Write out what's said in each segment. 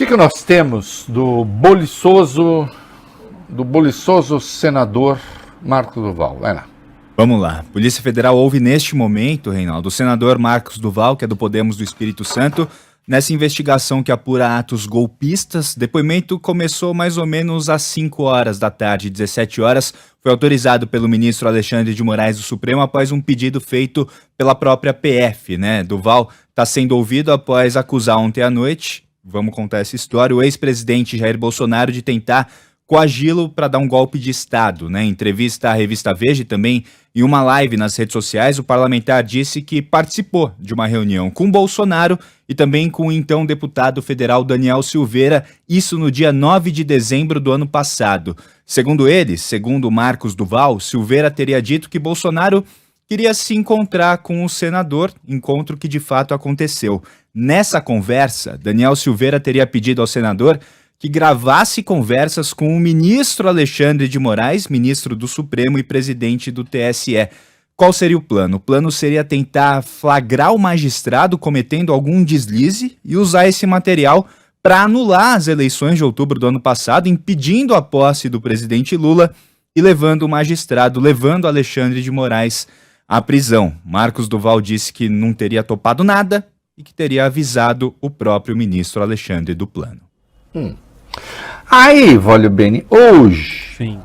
que nós temos do boliçoso senador Marcos Duval? Vai lá. Vamos lá. Polícia Federal ouve neste momento, Reinaldo, o senador Marcos Duval, que é do Podemos do Espírito Santo, nessa investigação que apura atos golpistas. Depoimento começou mais ou menos às 5 horas da tarde, 17 horas. Foi autorizado pelo ministro Alexandre de Moraes do Supremo após um pedido feito pela própria PF, né? Duval está sendo ouvido após acusar ontem à noite, vamos contar essa história, o ex-presidente Jair Bolsonaro de tentar coagi-lo para dar um golpe de Estado, né? Em entrevista à revista Veja e também em uma live nas redes sociais, o parlamentar disse que participou de uma reunião com Bolsonaro e também com o então deputado federal Daniel Silveira, isso no dia 9 de dezembro do ano passado. Segundo ele, segundo Marcos Duval, Silveira teria dito que Bolsonaro queria se encontrar com o senador, encontro que de fato aconteceu. Nessa conversa, Daniel Silveira teria pedido ao senador que gravasse conversas com o ministro Alexandre de Moraes, ministro do Supremo e presidente do TSE. Qual seria o plano? O plano seria tentar flagrar o magistrado cometendo algum deslize e usar esse material para anular as eleições de outubro do ano passado, impedindo a posse do presidente Lula e levando o magistrado, levando Alexandre de Moraes à prisão. Marcos Duval disse que não teria topado nada e que teria avisado o próprio ministro Alexandre do plano. Aí, Vólio Bene, hoje Sim.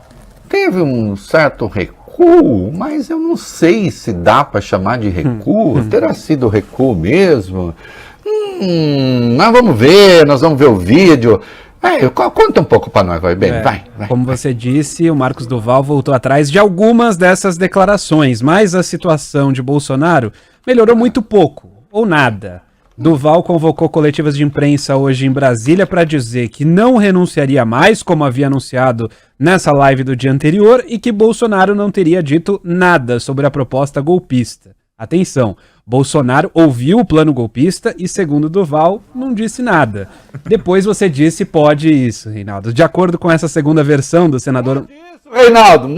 teve um certo recuo, mas eu não sei se dá para chamar de recuo, terá sido recuo mesmo. Mas vamos ver, nós vamos ver o vídeo. Conta um pouco para nós, Vólio Bene, vai. Como você disse, o Marcos Duval voltou atrás de algumas dessas declarações, mas a situação de Bolsonaro melhorou muito pouco, ou nada. Duval convocou coletivas de imprensa hoje em Brasília para dizer que não renunciaria mais, como havia anunciado nessa live do dia anterior, e que Bolsonaro não teria dito nada sobre a proposta golpista. Atenção, Bolsonaro ouviu o plano golpista e, segundo Duval, não disse nada. Depois você disse pode isso, Reinaldo. De acordo com essa segunda versão do senador... Reinaldo!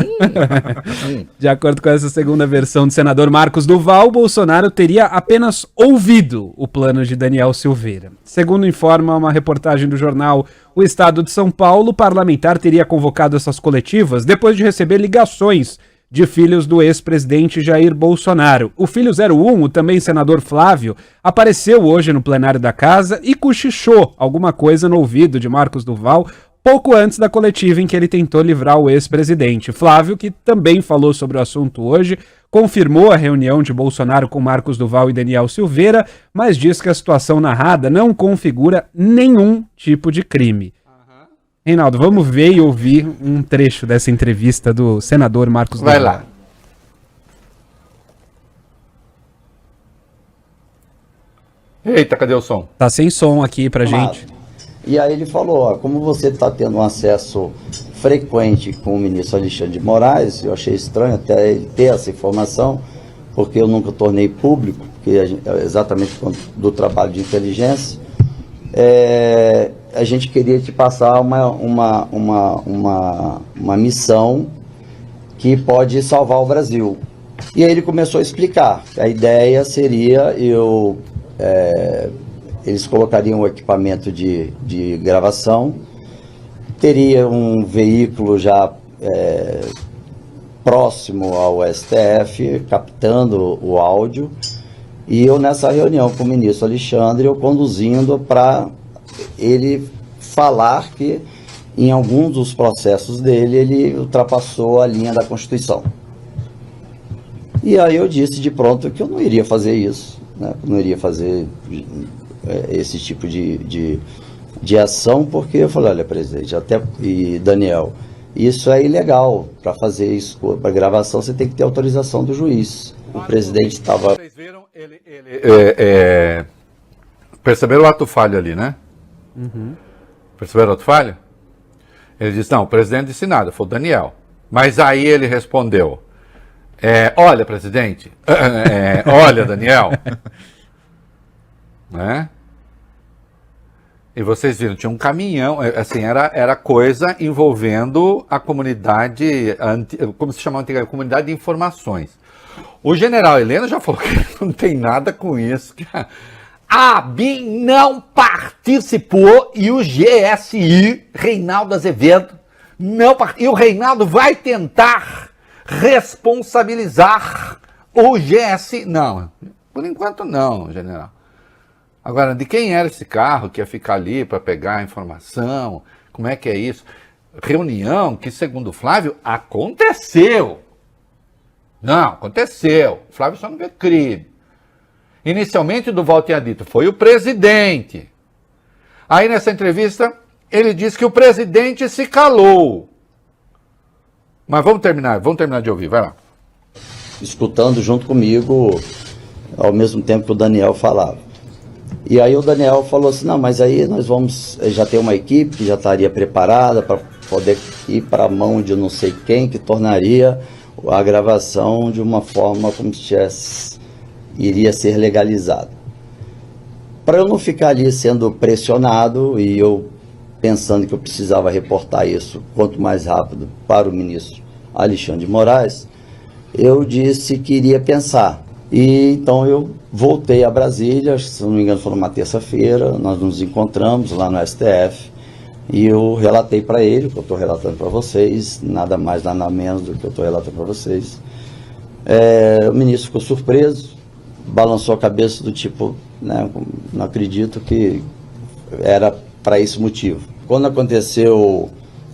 De acordo com essa segunda versão do senador Marcos Duval, Bolsonaro teria apenas ouvido o plano de Daniel Silveira. Segundo informa uma reportagem do jornal O Estado de São Paulo, o parlamentar teria convocado essas coletivas depois de receber ligações de filhos do ex-presidente Jair Bolsonaro. O filho 01, o também senador Flávio, apareceu hoje no plenário da casa e cochichou alguma coisa no ouvido de Marcos Duval pouco antes da coletiva em que ele tentou livrar o ex-presidente. Flávio, que também falou sobre o assunto hoje, confirmou a reunião de Bolsonaro com Marcos Duval e Daniel Silveira, mas diz que a situação narrada não configura nenhum tipo de crime. Reinaldo, vamos ver e ouvir um trecho dessa entrevista do senador Marcos Duval. Vai lá. Eita, cadê o som? Tá sem som aqui pra gente. E aí ele falou, ó, como você está tendo um acesso frequente com o ministro Alexandre de Moraes, eu achei estranho até ele ter essa informação, porque eu nunca tornei público, porque exatamente do trabalho de inteligência, a gente queria te passar uma missão que pode salvar o Brasil. E aí ele começou a explicar. A ideia seria eles colocariam o equipamento de gravação, teria um veículo já próximo ao STF, captando o áudio, e eu nessa reunião com o ministro Alexandre, eu conduzindo para ele falar que em alguns dos processos dele, ele ultrapassou a linha da Constituição. E aí eu disse de pronto que eu não iria fazer isso, né? Não iria fazer esse tipo de ação, porque eu falei, olha, presidente, e Daniel, isso é ilegal. Para fazer isso, para gravação, você tem que ter autorização do juiz. O presidente estava... Vocês viram, perceberam o ato falho ali, né? Uhum. Perceberam o ato falho? Ele disse, não, o presidente disse nada, foi o Daniel. Mas aí ele respondeu, olha, presidente, olha, Daniel... Né? E vocês viram, tinha um caminhão, assim, era coisa envolvendo a comunidade, como se chamava antigamente, a comunidade de informações. O general Heleno já falou que não tem nada com isso, que A BIM não participou e o GSI, Reinaldo Azevedo, não e o Reinaldo vai tentar responsabilizar o GSI. Não, por enquanto não, general. Agora, de quem era esse carro que ia ficar ali para pegar a informação? Como é que é isso? Reunião que, segundo o Flávio, aconteceu. Não, aconteceu. O Flávio só não vê crime. Inicialmente, o Duval tinha dito, foi o presidente. Aí, nessa entrevista, ele disse que o presidente se calou. Mas vamos terminar de ouvir, vai lá. Escutando junto comigo, ao mesmo tempo que o Daniel falava. E aí o Daniel falou assim, não, mas aí nós vamos, já tem uma equipe que já estaria preparada para poder ir para a mão de não sei quem, que tornaria a gravação de uma forma como se iria ser legalizado. Para eu não ficar ali sendo pressionado e eu pensando que eu precisava reportar isso quanto mais rápido para o ministro Alexandre de Moraes, eu disse que iria pensar. E então eu voltei a Brasília, se não me engano foi numa terça-feira, nós nos encontramos lá no STF e eu relatei para ele o que eu estou relatando para vocês, nada mais, nada menos do que eu estou relatando para vocês. O ministro ficou surpreso, balançou a cabeça do tipo, né, não acredito que era para esse motivo. Quando aconteceu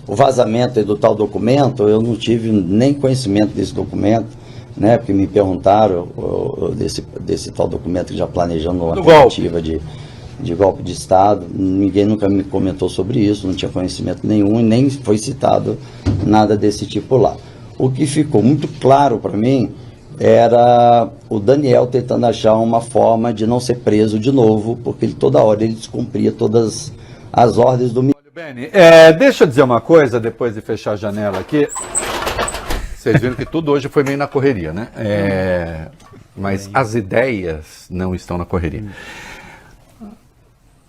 o vazamento do tal documento, eu não tive nem conhecimento desse documento, né, porque me perguntaram desse tal documento que já planejando uma tentativa de golpe de Estado. Ninguém nunca me comentou sobre isso, não tinha conhecimento nenhum e nem foi citado nada desse tipo lá. O que ficou muito claro para mim era o Daniel tentando achar uma forma de não ser preso de novo, porque toda hora ele descumpria todas as ordens do ministro. Beni, deixa eu dizer uma coisa, depois de fechar a janela aqui. Vocês viram que tudo hoje foi meio na correria, né? Mas as ideias não estão na correria.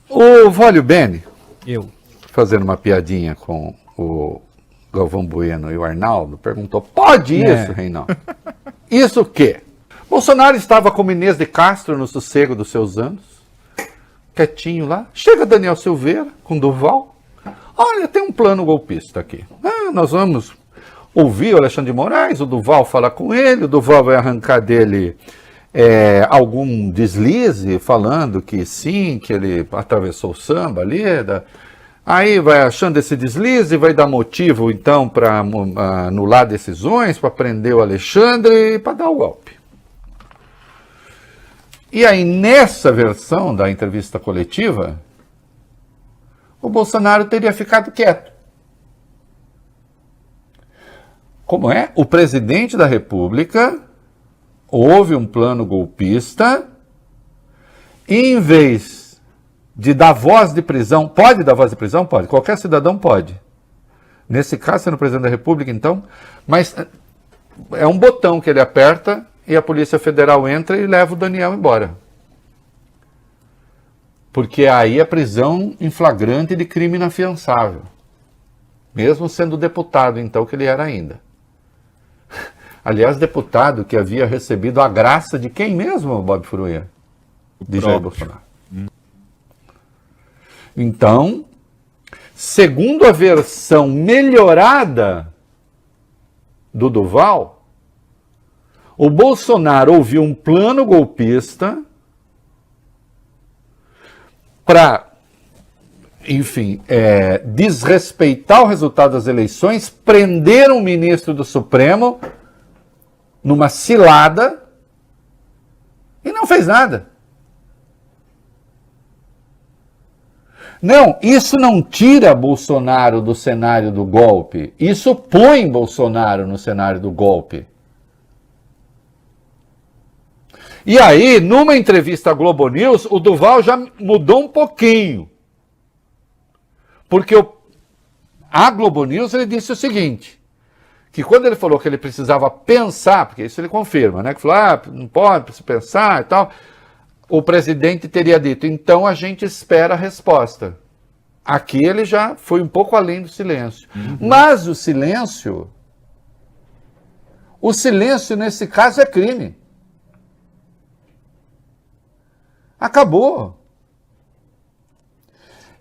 O Vólio Beni, fazendo uma piadinha com o Galvão Bueno e o Arnaldo, perguntou, pode isso, Reinaldo? Isso o quê? Bolsonaro estava com Inês de Castro no sossego dos seus anos, quietinho lá. Chega Daniel Silveira com Duval. Olha, tem um plano golpista aqui. Nós vamos ouvir o Alexandre de Moraes, o Duval fala com ele, o Duval vai arrancar dele algum deslize, falando que sim, que ele atravessou o samba ali. Aí vai achando esse deslize, vai dar motivo então para anular decisões, para prender o Alexandre e para dar o golpe. E aí nessa versão da entrevista coletiva, o Bolsonaro teria ficado quieto. Como é? O presidente da República houve um plano golpista e em vez de dar voz de prisão, pode dar voz de prisão? Pode, qualquer cidadão pode. Nesse caso, sendo presidente da República, então, mas é um botão que ele aperta e a Polícia Federal entra e leva o Daniel embora. Porque aí é prisão em flagrante de crime inafiançável. Mesmo sendo deputado, então, que ele era ainda. Aliás, deputado que havia recebido a graça de quem mesmo, Bob Furuia? De Jair Bolsonaro. Então, segundo a versão melhorada do Duval, o Bolsonaro ouviu um plano golpista para, enfim, desrespeitar o resultado das eleições, prender um ministro do Supremo numa cilada e não fez nada. Não, isso não tira Bolsonaro do cenário do golpe, isso põe Bolsonaro no cenário do golpe. E aí, numa entrevista à Globo News, o Duval já mudou um pouquinho. Porque a Globo News ele disse o seguinte, que quando ele falou que ele precisava pensar, porque isso ele confirma, né? Que falou, não pode se pensar e tal, o presidente teria dito, então a gente espera a resposta. Aqui ele já foi um pouco além do silêncio. Mas o silêncio nesse caso é crime. Acabou.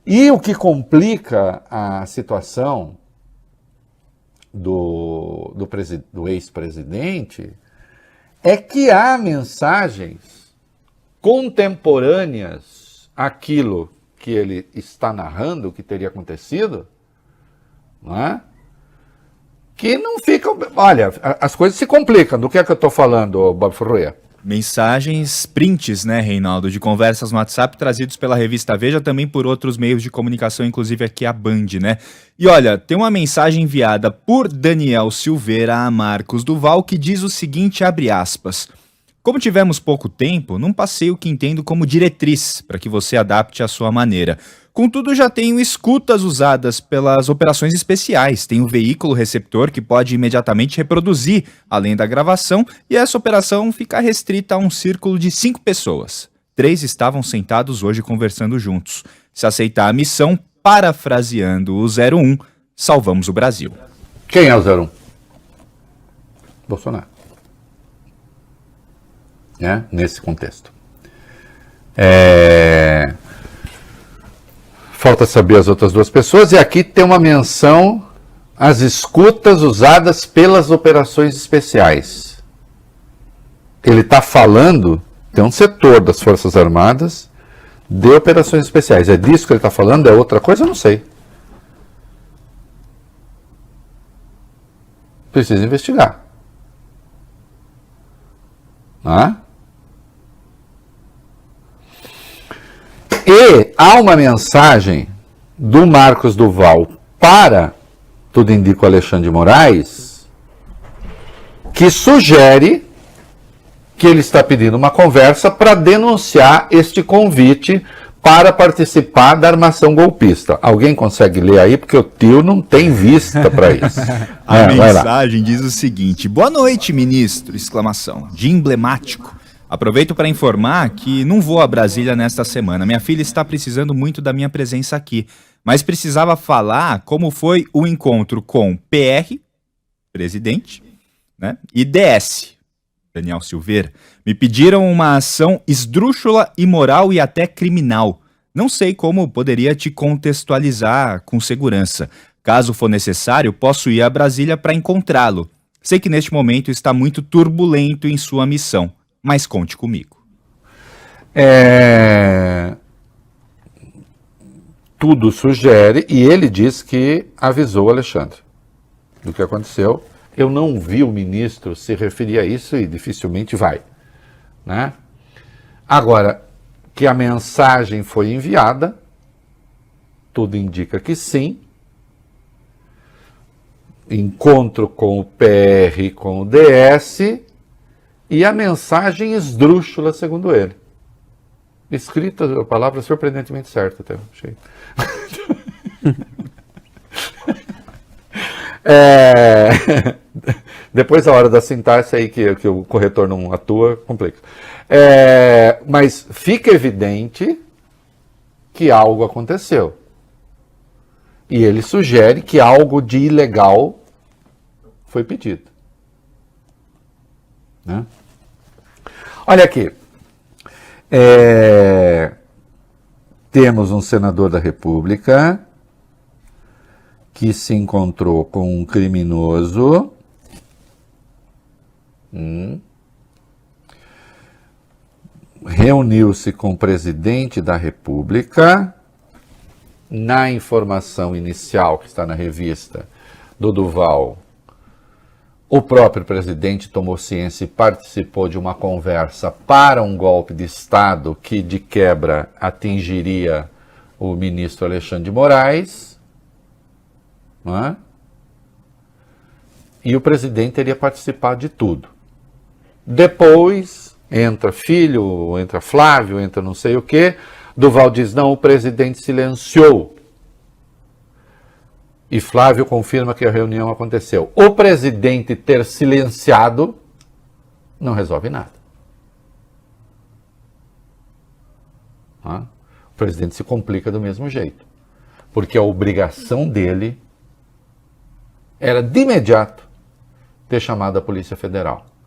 E o que complica a situação do ex-presidente é que há mensagens contemporâneas àquilo que ele está narrando, que teria acontecido, não é? Que não ficam... Olha, as coisas se complicam. Do que é que eu estou falando, Bob Ferreira? Mensagens, prints, né, Reinaldo, de conversas no WhatsApp trazidos pela revista Veja, também por outros meios de comunicação, inclusive aqui a Band, né? E olha, tem uma mensagem enviada por Daniel Silveira a Marcos Duval que diz o seguinte, abre aspas: como tivemos pouco tempo, não passei o que entendo como diretriz, para que você adapte à sua maneira. Contudo, já tenho escutas usadas pelas operações especiais, tenho veículo receptor que pode imediatamente reproduzir, além da gravação, e essa operação fica restrita a um círculo de 5 pessoas. 3 estavam sentados hoje conversando juntos. Se aceitar a missão, parafraseando o 01, salvamos o Brasil. Quem é o 01? Bolsonaro. Nesse contexto. Falta saber as outras 2 pessoas, e aqui tem uma menção às escutas usadas pelas operações especiais. Ele está falando, tem um setor das Forças Armadas de operações especiais. É disso que ele está falando? É outra coisa? Eu não sei. Precisa investigar. E há uma mensagem do Marcos Duval para, tudo indica, o Alexandre de Moraes, que sugere que ele está pedindo uma conversa para denunciar este convite para participar da armação golpista. Alguém consegue ler aí? Porque o tio não tem vista para isso. A mensagem diz o seguinte: boa noite, ministro! Exclamação. De emblemático. Aproveito para informar que não vou a Brasília nesta semana. Minha filha está precisando muito da minha presença aqui. Mas precisava falar como foi o encontro com PR, presidente, né, e DS, Daniel Silveira. Me pediram uma ação esdrúxula, imoral e até criminal. Não sei como poderia te contextualizar com segurança. Caso for necessário, posso ir a Brasília para encontrá-lo. Sei que neste momento está muito turbulento em sua missão. Mas conte comigo. Tudo sugere, e ele diz que avisou o Alexandre do que aconteceu. Eu não vi o ministro se referir a isso e dificilmente vai, né? Agora, que a mensagem foi enviada, tudo indica que sim. Encontro com o PR e com o DS... E a mensagem esdrúxula, segundo ele. Escrita, a palavra surpreendentemente certa, até achei. Depois a hora da sintaxe aí que o corretor não atua, complica. Mas fica evidente que algo aconteceu. E ele sugere que algo de ilegal foi pedido. Né? Olha aqui, temos um senador da República que se encontrou com um criminoso, reuniu-se com o presidente da República. Na informação inicial que está na revista do Duval, o próprio presidente tomou ciência e participou de uma conversa para um golpe de Estado que, de quebra, atingiria o ministro Alexandre de Moraes. Não é? E o presidente teria participado de tudo. Depois, entra filho, entra Flávio, entra não sei o quê. Duval diz, não, o presidente silenciou. E Flávio confirma que a reunião aconteceu. O presidente ter silenciado não resolve nada. O presidente se complica do mesmo jeito. Porque a obrigação dele era, de imediato, ter chamado a Polícia Federal.